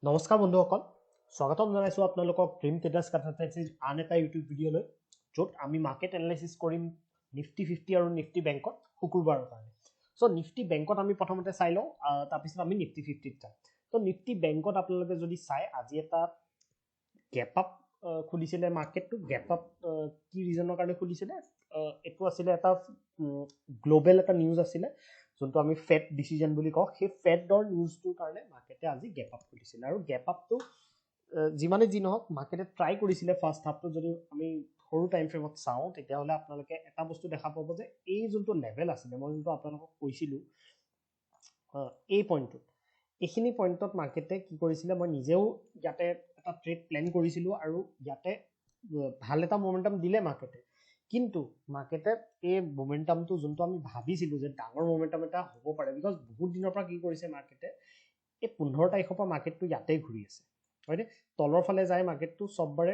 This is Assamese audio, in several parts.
নমস্কাৰ বন্ধুসকল, স্বাগতম জনাইছোঁ আপোনালোকক ড্ৰিম ট্ৰেডাৰ্ছ কাটাৰ আন এটা ইউটিউব ভিডিঅ'লৈ, য'ত আমি মাৰ্কেট এনালাইচিছ কৰিম নিফটি 50 আৰু নিফটি বেংকত শুকুৰবাৰৰ কাৰণে। চ' নিফটি বেংকত আমি প্ৰথমতে চাই লওঁ, তাৰপিছত আমি নিফটি 50ত যাম। ত' নিফটি বেংকত আপোনালোকে যদি চাই, আজি এটা গেপ আপ খুলিছিলে মাৰ্কেটটো। গেপ আপ কি ৰিজনৰ কাৰণে খুলিছিলে? এইটো আছিলে এটা গ্ল'বেল এটা নিউজ আছিলে, যোনটো আমি ফেড ডিচিজন বুলি কওঁ। সেই ফেডৰ নিউজটোৰ কাৰণে মাৰ্কেটে আজি গেপ আপ খুলিছিলে, আৰু গেপ আপটো যিমানে যি নহওক মাৰ্কেটে ট্ৰাই কৰিছিলে ফাৰ্ষ্ট হাফটো। যদি আমি সৰু টাইম ফ্ৰেমত চাওঁ, তেতিয়াহ'লে আপোনালোকে এটা বস্তু দেখা পাব যে এই যোনটো লেভেল আছিলে, মই যোনটো আপোনালোকক কৈছিলোঁ এই পইণ্টটোত, এইখিনি পইণ্টত মাৰ্কেটে কি কৰিছিলে, মই নিজেও ইয়াতে এটা ট্ৰেড প্লেন কৰিছিলোঁ, আৰু ইয়াতে ভাল এটা মোমেণ্টাম দিলে মাৰ্কেটে। কিন্তু মাৰ্কেটে এই মোমেণ্টামটো যোনটো আমি ভাবিছিলোঁ যে ডাঙৰ মোমেণ্টাম এটা হ'ব পাৰে, বিকজ বহুত দিনৰ পৰা কি কৰিছে মাৰ্কেটে, এই 15 তাৰিখৰ পৰা মাৰ্কেটটো ইয়াতেই ঘূৰি আছে, হয়নে? তলৰ ফালে যায় মাৰ্কেটটো, চববাৰে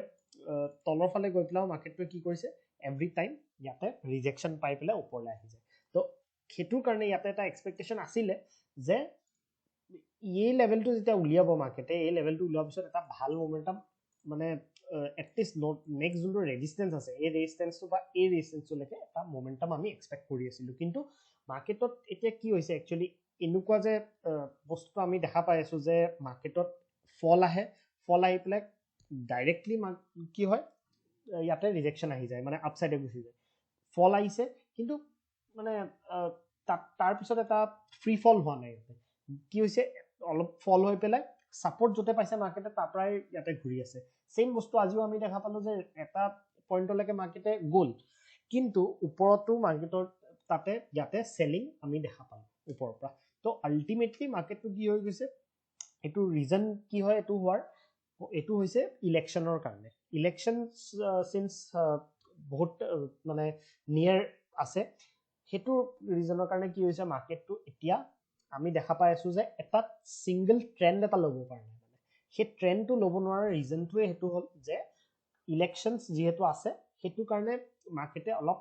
তলৰ ফালে গৈ পেলাইও মাৰ্কেটটোৱে কি কৰিছে, এভৰি টাইম ইয়াতে ৰিজেকশ্যন পাই পেলাই ওপৰলৈ আহি যায়। ত' সেইটোৰ কাৰণে ইয়াতে এটা এক্সপেক্টেশ্যন আছিলে যে এই লেভেলটো যেতিয়া উলিয়াব মাৰ্কেটে, এই লেভেলটো উলিওৱাৰ পিছত এটা ভাল মোমেণ্টাম, মানে এটলিষ্ট নেক্সট যোনটো ৰেজিষ্টেঞ্চ আছে, এই ৰেজিষ্টেঞ্চটো বা এই ৰেজিষ্টেঞ্চটোলৈকে এটা মোমেণ্টাম আমি এক্সপেক্ট কৰি আছিলোঁ। কিন্তু মাৰ্কেটত এতিয়া কি হৈছে, একচুৱেলি এনেকুৱা যে বস্তুটো আমি দেখা পাই আছোঁ যে মাৰ্কেটত ফল আহে, ফল আহি পেলাই ডাইৰেক্টলি কি হয়, ইয়াতে ৰিজেকশ্যন আহি যায়, মানে আপচাইডে গুচি যায়। ফল আহিছে, কিন্তু মানে তাৰপিছত এটা ফ্ৰী ফল হোৱা নাই। ইয়াতে কি হৈছে, অলপ ফল হৈ পেলাই ছাপৰ্ট য'তে পাইছে মাৰ্কেটে, তাৰ পৰাই ইয়াতে ঘূৰি আছে। ছেইম বস্তু আজিও আমি দেখা পালোঁ যে এটা পইণ্টলৈকে মাৰ্কেটে গ'ল, কিন্তু ওপৰতো মাৰ্কেটৰ তাতে ইয়াতে চেলিং আমি দেখা পালোঁ ওপৰৰ পৰা। ত' আল্টিমেটলি মাৰ্কেটটো কি হৈ গৈছে, এইটো ৰিজন কি হয় এইটো হোৱাৰ, এইটো হৈছে ইলেকশ্যনৰ কাৰণে। ইলেকশ্যন চিন্স বহুত মানে নিয়াৰ আছে, সেইটো ৰিজনৰ কাৰণে কি হৈছে, মাৰ্কেটটো এতিয়া আমি দেখা পাই আছোঁ যে এটা ছিংগল ট্ৰেণ্ড এটা ল'ব পৰা নাই। মানে সেই ট্ৰেণ্ডটো ল'ব নোৱাৰা ৰিজনটোৱে সেইটো হ'ল যে ইলেকশ্যনছ যিহেতু আছে, সেইটো কাৰণে মাৰ্কেটে অলপ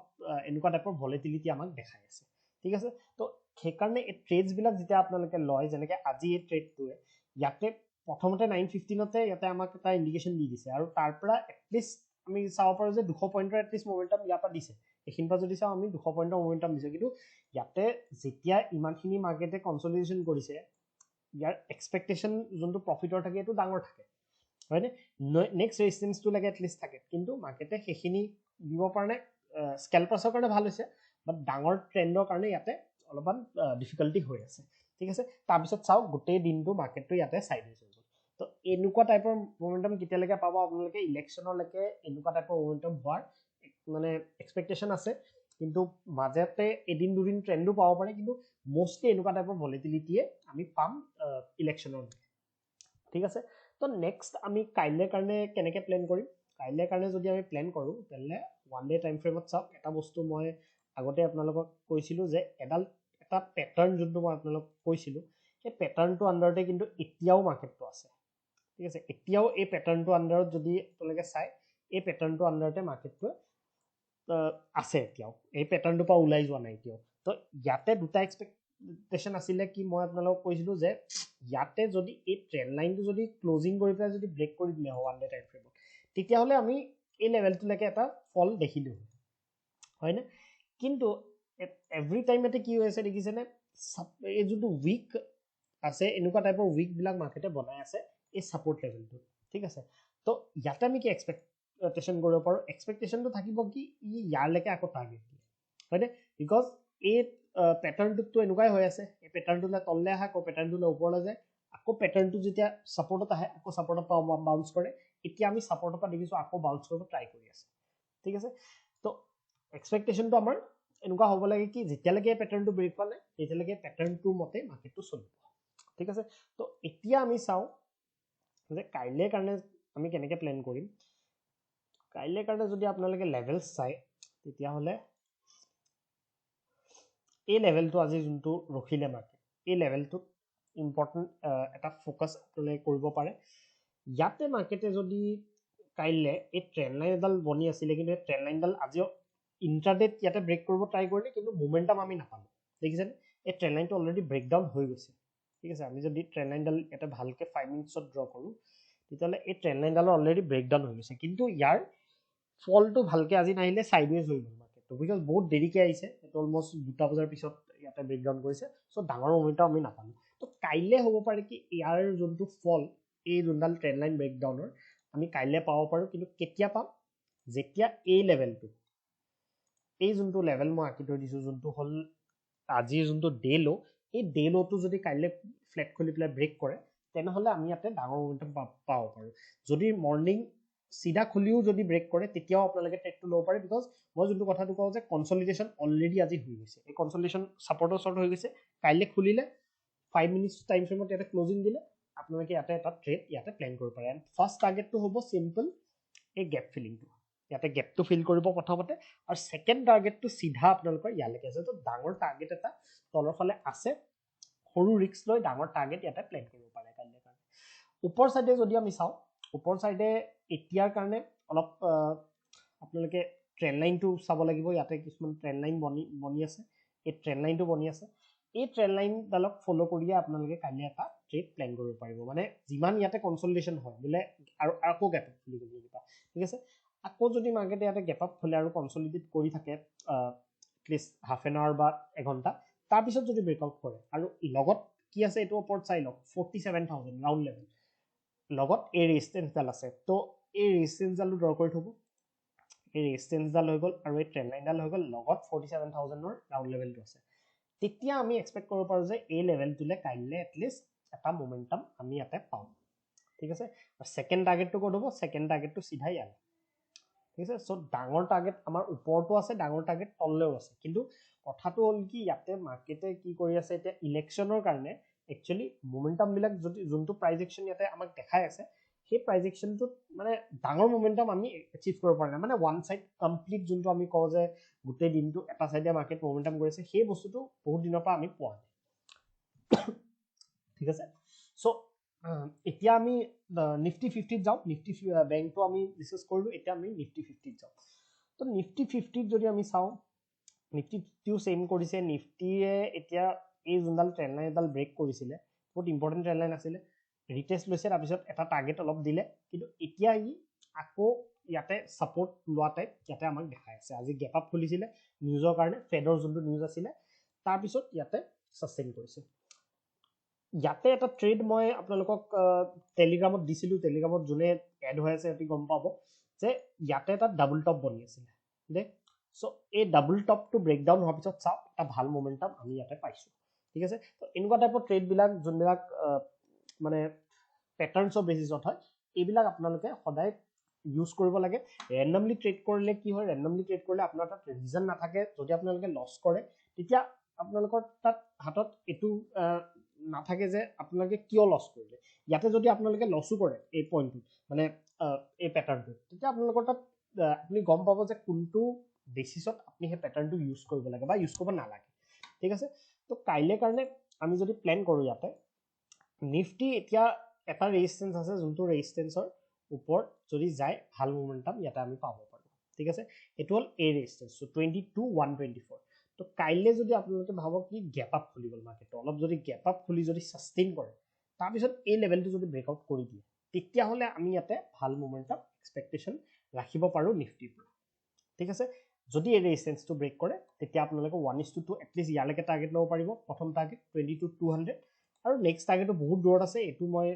এনেকুৱা টাইপৰ ভলেটিলিটি আমাক দেখাই আছে, ঠিক আছে? ত' সেইকাৰণে এই ট্ৰেডছবিলাক যেতিয়া আপোনালোকে লয়, যেনেকৈ আজি এই ট্ৰেডটোৱে ইয়াতে প্ৰথমতে 915 ইয়াতে আমাক এটা ইণ্ডিকেশ্যন দি দিছে, আৰু তাৰ পৰা এটলিষ্ট আমি চাব পাৰোঁ যে 200 পইণ্টৰ এটলিষ্ট মোমেণ্টাম ইয়াৰ পৰা দিছে। এইখিনিৰ পৰা যদি চাওঁ আমি 200 পইণ্টৰ মোমেণ্টাম দিছে, কিন্তু ইয়াতে যেতিয়া ইমানখিনি মাৰ্কেটে কনচলিডেশ্যন কৰিছে, ইয়াৰ এক্সপেক্টেশ্যন যোনটো প্ৰফিটৰ থাকে এইটো ডাঙৰ থাকে, হয়নে? নেক্সট ৰেজিষ্টেঞ্চটোলৈকে এটলিষ্ট থাকে, কিন্তু মাৰ্কেটে সেইখিনি দিব পৰা নাই। স্কেলপাৰ্ছৰ কাৰণে ভাল হৈছে, বাট ডাঙৰ ট্ৰেণ্ডৰ কাৰণে ইয়াতে অলপমান ডিফিকাল্টি হৈ আছে, ঠিক আছে? তাৰপিছত চাওক গোটেই দিনটো মাৰ্কেটটো ইয়াতে চাইডৱেজ হৈ গ'ল। তো এনেকুৱা টাইপৰ মোমেণ্টাম কেতিয়ালৈকে পাব আপোনালোকে, ইলেকশ্যনলৈকে এনেকুৱা টাইপৰ মোমেণ্টাম হোৱাৰ মানে এক্সপেক্টেশ্যন আছে, কিন্তু মাজতে এদিন দুদিন ট্ৰেণ্ডো পাব পাৰে, কিন্তু মষ্টলি এনেকুৱা টাইপৰ ভলেটিলিটিয়ে আমি পাম ইলেকশ্যনৰ, ঠিক আছে? তো নেক্সট আমি কাইলৈৰ কাৰণে কেনেকৈ প্লেন কৰিম? কাইলৈৰ কাৰণে যদি আমি প্লেন কৰোঁ, তেনেহ'লে 1 ডে টাইম ফ্ৰেমত চাওক। এটা বস্তু মই আগতে আপোনালোকক কৈছিলোঁ যে এটা পেটাৰ্ণ যোনটো মই আপোনালোকক কৈছিলোঁ, সেই পেটাৰ্ণটো আণ্ডাৰতে কিন্তু এতিয়াও মাৰ্কেটটো আছে, ঠিক আছে? এতিয়াও এই পেটাৰ্ণটো আণ্ডাৰত যদি আপোনালোকে চাই, এই পেটাৰ্ণটো আণ্ডাৰতে মাৰ্কেটটোৱে আছে এতিয়াও, এই পেটাৰ্ণটোৰ পৰা ওলাই যোৱা নাই এতিয়াও। তো ইয়াতে দুটা এক্সপেক্টেশ্যন আছিলে, কি মই আপোনালোকক কৈছিলোঁ যে ইয়াতে যদি এই ট্ৰেণ্ড লাইনটো যদি ক্লজিং কৰি পেলাই যদি ব্ৰেক কৰি দিলে 1 ডে টাইম ফ্ৰেমত, তেতিয়াহ'লে আমি এই লেভেলটোলৈকে এটা ফল দেখিলোঁ, হয়নে? কিন্তু এভৰি টাইম ইয়াতে কি হৈ আছে দেখিছেনে, এই যোনটো উইক আছে, এনেকুৱা টাইপৰ উইকবিলাক মাৰ্কেটে বনাই আছে এই ছাপৰ্ট লেভেলটো, ঠিক আছে? তো ইয়াতে আমি কি এক্সপেক্টেশ্যন কৰিব পাৰোঁ? এক্সপেক্টেশ্যনটো থাকিব কি ইয়াৰলৈকে আকৌ টাৰ্গেট দিয়ে, হয়নে? বিকজ এই পেটাৰ্ণটোতো এনেকুৱাই হৈ আছে, এই পেটাৰ্ণটোলৈ তললৈ আহে, আকৌ পেটাৰ্ণটোলৈ ওপৰলৈ যায়, আকৌ পেটাৰ্ণটো যেতিয়া ছাপৰ্টত আহে আকৌ ছাপৰ্টৰ পৰা বাউন্স কৰে। এতিয়া আমি ছাপৰ্টৰ পৰা দেখিছোঁ আকৌ বাউন্স কৰিব ট্ৰাই কৰি আছে, ঠিক আছে? তো এক্সপেক্টেশ্যনটো আমাৰ এনেকুৱা হ'ব লাগে কি যেতিয়ালৈকে পেটাৰ্ণটো ব্ৰেক হোৱা নাই, তেতিয়ালৈকে পেটাৰ্ণটোৰ মতে মাৰ্কেটটো চলিব, ঠিক আছে? তো এতিয়া আমি চাওঁ যে কাইলৈৰ কাৰণে আমি কেনেকৈ প্লেন কৰিম। কাইলৈৰ কাৰণে যদি আপোনালোকে লেভেলছ চাই, তেতিয়াহ'লে এই লেভেলটো আজি যোনটো ৰখিলে মাৰ্কেট, এই লেভেলটোত ইম্পৰ্টেণ্ট এটা ফ'কাছ আপোনালোকে কৰিব পাৰে। ইয়াতে মাৰ্কেটে যদি কাইলৈ এই ট্ৰেণ্ড লাইন এডাল বনি আছিলে, কিন্তু এই ট্ৰেণ্ড লাইনডাল আজিও ইণ্ট্ৰাডেত ইয়াতে ব্ৰেক কৰিব ট্ৰাই কৰিলে, কিন্তু মোমেণ্টাম আমি নাপালোঁ, দেখিছেনে? এই ট্ৰেণ্ড লাইনটো অলৰেডি ব্ৰেকডাউন হৈ গৈছে, ঠিক আছে আমি যদি ট্ৰেণ্ড লাইনডাল এটা ভালকে 5 মিনিটছত ড্ৰ কৰো তেতিয়াহ'লে এই ট্ৰেণ্ড লাইনডাল অলৰেডি ব্ৰেকডাউন হৈ গৈছে কিন্তু ইয়াৰ ফলটো ভালকে আজি নাহিলে সাইডৱেজ হৈ গ'ল মাৰ্কেটটো বিকজ বহুত দেৰিকে আহিছে এটা অলমোষ্ট 2টা বজাৰ পিছত ইয়াতে ব্ৰেকডাউন কৰিছে সো ডাঙৰ মোমেন্টাম আমি নাপালো তো কাইলে হ'ব পাৰে কি ইয়াৰ যোনটো ফল এই যোনডাল ট্ৰেণ্ড লাইন ব্ৰেকডাউনৰ আমি কাইলে পাব পাৰো কিন্তু কেতিয়া পাম যেতিয়া এই লেভেলটো এই যোনটো লেভেল মই আঁকি থৈ দিছো যোনটো হল আজিৰ যোনটো ডে লো এই ডে লোটো যদি কাইলে ফ্লেট খুলি পেলাই ব্ৰেক কৰে তেনেহলে আমি ইয়াতে ডাঙৰ মোমেন্টাম পাব পাৰো যদি মৰ্নিং সিধা খুলিও যদি ব্ৰেক কৰে তেতিয়াও আপোনালোকে ট্ৰেডটো ল'ব পাৰে বিকজ মই যোনটো কথাটো কওঁ যে কনসলিডেশন অলৰেডি আজি হৈ গৈছে এই কনসলিডেশন সাপোৰ্টৰ শৰ্ট হৈ গৈছে কাইলে খুলিলে 5 মিনিটস টাইম ফ্ৰেমত ইয়াতে ক্লোজিং দিলে আপোনালোকে ইয়াতে এটা ট্ৰেড ইয়াতে প্ল্যান কৰিব পাৰে এন্ড ফাৰ্স্ট টাৰ্গেটটো হ'ব সিম্পল এই গ্যাপ ফিলিংটো ইয়াতে গ্যাপটো ফিল কৰিব প্ৰথমতে আৰু সেকেন্ড টাৰ্গেটটো সিধা আপোনালোকৰ ইয়ালৈকে আছে তো ডাঙৰ টাৰ্গেট এটা তলৰ ফালে আছে সৰু ৰিস্ক লৈ ডাঙৰ টাৰ্গেট ইয়াতে প্ল্যান কৰিব পাৰে কাইলে কাৰণে ওপৰ সাইডে যদি আমি চাও ওপৰ সাইডে এতিয়াৰ কাৰণে অলপ আপোনালোকে ট্ৰেন্ড লাইনটো চাব লাগিব ইয়াতে কিছুমান ট্ৰেন্ড লাইন বনি আছে এই ট্ৰেন্ড লাইনটো বনি আছে এই ট্ৰেন্ড লাইন ডালক ফলো কৰিয়ে আপোনালোকে কাইলে এটা ট্ৰেড প্ল্যান কৰিব পাৰিব মানে যিমান ইয়াতে কনসলিডেশন হয় বলে আৰু আকৌ গ্যাপ খুলি গলি দিবা ঠিক আছে আকৌ যদি মাৰ্কেট ইয়াতে গ্যাপ আপ খোলে আৰু কনসলিডেট কৰি থাকে এটলিষ্ট হাফ এন আৱাৰ বা এঘণ্টা তাৰ পিছত যদি ব্ৰেকআউট কৰে আৰু লগত কি আছে এটো ওপৰত চাই লওক 47000 ৰাউন্ড লেভেল লগত এই ৰেজিস্ট্যান্স ডাল আছে তো এই ৰেজিস্ট্যান্স ডালটো ড্ৰ কৰি থব এই ৰেজিস্ট্যান্স ডাল হৈ গল আৰু এই ট্ৰেন্ড লাইন ডাল হৈ গল লগত 47000 ৰ ৰাউন্ড লেভেলটো আছে তেতিয়া আমি এক্সপেক্ট কৰিব পাৰো যে এই লেভেলটোলে কাইলে এটলিষ্ট এটা মোমেন্টাম আমি ইয়াতে পাম ঠিক আছে আৰু সেকেন্ড টাৰ্গেটটো ক'ত হ'ব সেকেন্ড টাৰ্গেটটো সিধা ইয়ালে ঠিক আছে সো ডাঙৰ টাৰ্গেট আমাৰ ওপৰটো আছে ডাঙৰ টাৰ্গেট তললেও আছে কিন্তু কথাটো হল কি ইয়াতে মাৰ্কেটে কি কৰি আছে এতিয়া ইলেকশনৰ কাৰণে একচুয়ালি মোমেন্টাম বিলাক যদি যোনটো প্ৰাইস একচন ইয়াতে আমাক দেখাই আছে সেই প্ৰাইস একচনটো মানে ডাঙৰ মোমেন্টাম আমি এচিভ কৰিব পৰা নাই মানে ওয়ান সাইড কমপ্লিট যোনটো আমি কওঁ যে গুটে দিনটো এটা সাইডে মাৰ্কেট মোমেন্টাম কৰিছে সেই বস্তুটো বহুত দিনৰ পৰা আমি পোৱা নাই ঠিক আছে সো এতিয়া আমি নিফটি 50 যাও নিফটি ব্যাংকটো আমি ডিসকাস কৰিলো এতিয়া আমি নিফটি 50 যাও তো নিফটি 50 যদি আমি চাও নিফটি টিও সেম কৰিছে নিফটিয়ে এতিয়া এই যোনডাল ট্ৰেন্ড লাইন ডাল ব্ৰেক কৰিছিলে বহুত ইম্পৰ্টেন্ট ট্ৰেন্ড লাইন আছিল ৰিটেস্ট লৈছে তাৰ পিছত এটা টাৰ্গেট অলপ দিলে কিন্তু এতিয়া ই আকৌ ইয়াতে সাপোৰ্ট লোৱা টাইপ ইয়াতে আমাক দেখাই আছে আজি গ্যাপ আপ খুলিছিলে নিউজৰ কাৰণে ফেডৰ যোনটো নিউজ আছিল তাৰ পিছত ইয়াতে সাস্টেইন কৰিছে ইয়াতে এটা ট্ৰেড মই আপোনালোকক টেলিগ্ৰামত দিছিলো টেলিগ্ৰামত যোনে এড হৈ আছে এটি গম পাব যে ইয়াতে এটা ডাবল টপ বনি আছিল দে সো এই ডাবল টপটো ব্ৰেকডাউন হোৱাৰ পিছত চাও এটা ভাল মোমেন্টাম আমি ইয়াতে পাইছো ঠিক আছে তো এনেকুৱা টাইপৰ ট্ৰেড বিলাক যোনবিলাক মানে প্যাটাৰ্নছৰ বেসিছত হয় এইবিলাক আপোনালোকে সদায় ইউজ কৰিব লাগে ৰেন্ডমলি ট্ৰেড কৰিলে কি হয় ৰেন্ডমলি ট্ৰেড কৰিলে আপোনাৰ তাত ৰিজন নাথাকে যদি আপোনালোকে লছ কৰে তেতিয়া আপোনালোকৰ তাত হাতত এটো নাথাকে যে আপোনালোকে কিয় লছ কৰিলে ইয়াতে যদি আপোনালোকে লছও কৰে এই পইণ্টটো মানে এই প্যাটাৰ্নটো তেতিয়া আপোনালোকৰ তাত আপুনি গম পাব যে কোনটো বেসিছত আপুনি সেই প্যাটাৰ্নটো ইউজ কৰিব লাগে বা ইউজ কৰিব নালাগে ঠিক আছে তো কাইলে কাৰণে আমি যদি প্ল্যান কৰো ইয়াতে নিফটি এতিয়া এটা ৰেজিস্ট্যান্স আছে যোনটো ৰেজিস্ট্যান্সৰ ওপৰত যদি যায় ভাল মোমেন্টাম ইয়াতে আমি পাব পাৰো ঠিক আছে এটো হল এই ৰেজিস্ট্যান্স সো 22124 তো কাইলে যদি আপোনালোকে ভাবক কি গ্যাপ আপ খুলি গল মাৰ্কেট অলপ যদি গ্যাপ আপ খুলি যদি সাস্টেইন কৰে তাৰ পিছত এই লেভেলটো যদি ব্ৰেকআউট কৰি দিয়ে তেতিয়া হলে আমি ইয়াতে ভাল মোমেন্টাম এক্সপেক্টেশন ৰাখিব পাৰো নিফটিৰ পৰা ঠিক আছে যদি এই ৰেজিস্ট্যান্সটো ব্ৰেক কৰে তেতিয়া আপোনালোকে 1:2 এটলিষ্ট ইয়ালৈকে টাৰ্গেট লব পাৰিব প্ৰথম টাৰ্গেট 22200 আৰু নেক্সট টাৰ্গেটটো বহুত দূৰত আছে এটো মই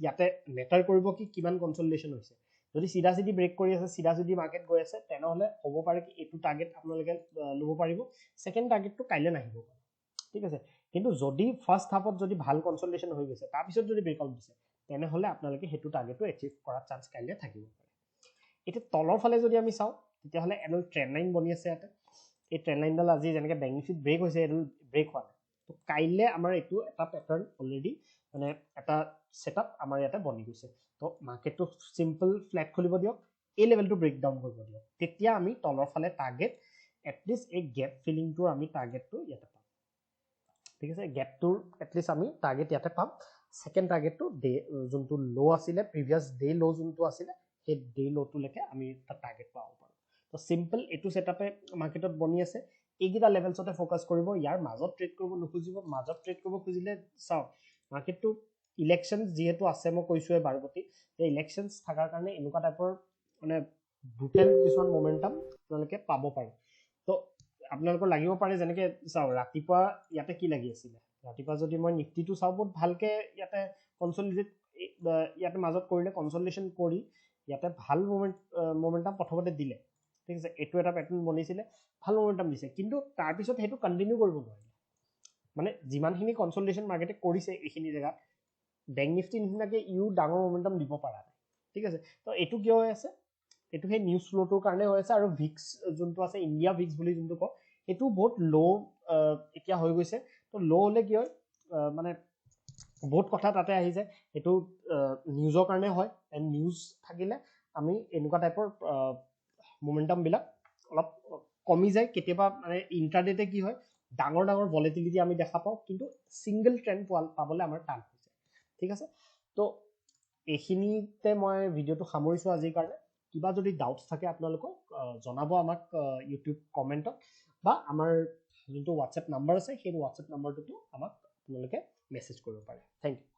ইয়াতে মেটাৰ কৰিব কি কিমান কনসলিডেশন হৈছে যদি সিধা সিধি ব্ৰেক কৰি আছে সিধা সিধি মাৰ্কেট গৈ আছে তেনেহলে হ'ব পাৰে কি এটো টাৰ্গেট আপোনালোকে লব পাৰিব সেকেন্ড টাৰ্গেটটো কাইলে নাহিব ঠিক আছে কিন্তু যদি ফাৰ্স্ট হাফত যদি ভাল কনসলিডেশন হৈ গৈছে তাৰ পিছত যদি ব্ৰেকআউট দিছে তেনেহলে আপোনালোকে হেতু টাৰ্গেটটো এচিভ কৰাৰ চান্স কাইলে থাকিব পাৰে এটা তলৰ ফালে যদি আমি চাও তেতিয়াহলে এডল ট্ৰেন্ড লাইন বনি আছে ইয়াতে এই ট্ৰেন্ড লাইন ডাল আজি যেনেকৈ বেনিফিট ব্ৰেক হৈছে এডল ব্ৰেক হোৱা তো কাইলে আমাৰ এটো এটা প্যাটাৰ্ন অলৰেডি মানে এটা সেটআপ আমাৰ ইয়াতে বনি গৈছে তো মাৰ্কেটটো সিম্পল ফ্ল্যাট খুলিব দিয়ক এই লেভেলটো ব্ৰেকডাউন কৰিব দিয়ক তেতিয়া আমি তলৰ ফালে টাৰ্গেট এটলিষ্ট এই গ্যাপ ফিলিংটো আমি টাৰ্গেটটো ইয়াতে পাম ঠিক আছে গ্যাপটোৰ এটলিষ্ট আমি টাৰ্গেট ইয়াতে পাম সেকেন্ড টাৰ্গেটটো ডে যোনটো লো আছিল প্ৰিভিয়াস ডে লো যোনটো আছিল সেই ডে লোটো লৈকে আমি এটা টাৰ্গেট পাব পাৰো তো সিম্পল এটো সেটআপে মাৰ্কেটত বনি আছে এইকেইটা লেভেলছতে ফ'কাছ কৰিব, ইয়াৰ মাজত ট্ৰেড কৰিব নুখুজিব। মাজত ট্ৰেড কৰিব খুজিলে চাওক মাৰ্কেটটো ইলেকশ্যন যিহেতু আছে, মই কৈছোৱে বাৰপতি যে ইলেকশ্যনছ থকাৰ কাৰণে এনেকুৱা টাইপৰ মানে ব্ৰুটেল কিছুমান মমেণ্টাম আপোনালোকে পাব পাৰে। তো আপোনালোকৰ লাগিব পাৰে যেনেকৈ চাওক ৰাতিপুৱা ইয়াতে কি লাগি আছিলে, ৰাতিপুৱা যদি মই নিফটিটো চাওঁ বহুত ভালকৈ ইয়াতে কনচলিডেট ইয়াতে মাজত কৰিলে কনচলিডেশ্যন কৰি ইয়াতে ভাল মমেণ্টাম প্ৰথমতে দিলে, ঠিক আছে। এইটো এটা পেটাৰ্ণ বনিছিলে, ভাল মমেণ্টাম দিছে, কিন্তু তাৰপিছত সেইটো কণ্টিনিউ কৰিব নোৱাৰিলে। মানে যিমানখিনি কনচলিডেশ্যন মাৰ্কেটে কৰিছে এইখিনি জেগাত বেংক নিফটি নিচিনাকৈ ইও ডাঙৰ মমেণ্টাম দিব পৰা নাই, ঠিক আছে। তো এইটো কিয় হৈ আছে, এইটো সেই নিউজ ফ্ল'টোৰ কাৰণে হৈ আছে। আৰু ভিক্স যোনটো আছে, ইণ্ডিয়া ভিক্স বুলি যোনটো কওঁ, সেইটো বহুত ল' এতিয়া হৈ গৈছে। তো ল' হ'লে কি হয় মানে বহুত কথা তাতে আহিছে, সেইটো নিউজৰ কাৰণে হয়। এণ্ড নিউজ থাকিলে আমি এনেকুৱা টাইপৰ মমেণ্টামবিলাক অলপ কমি যায় কেতিয়াবা। মানে ইণ্টাৰডেতে কি হয় ডাঙৰ ডাঙৰ ভলেটিলিটি আমি দেখা পাওঁ, কিন্তু ছিংগল ট্ৰেণ্ড পাবলৈ আমাৰ টান হৈছে, ঠিক আছে। তো এইখিনিতে মই ভিডিঅ'টো সামৰিছোঁ আজিৰ কাৰণে। কিবা যদি ডাউটছ থাকে আপোনালোকৰ জনাব আমাক ইউটিউব কমেণ্টত, বা আমাৰ যোনটো হোৱাটছএপ নাম্বাৰ আছে সেই হোৱাটছএপ নাম্বাৰটোতো আমাক আপোনালোকে মেছেজ কৰিব পাৰে। Thank U.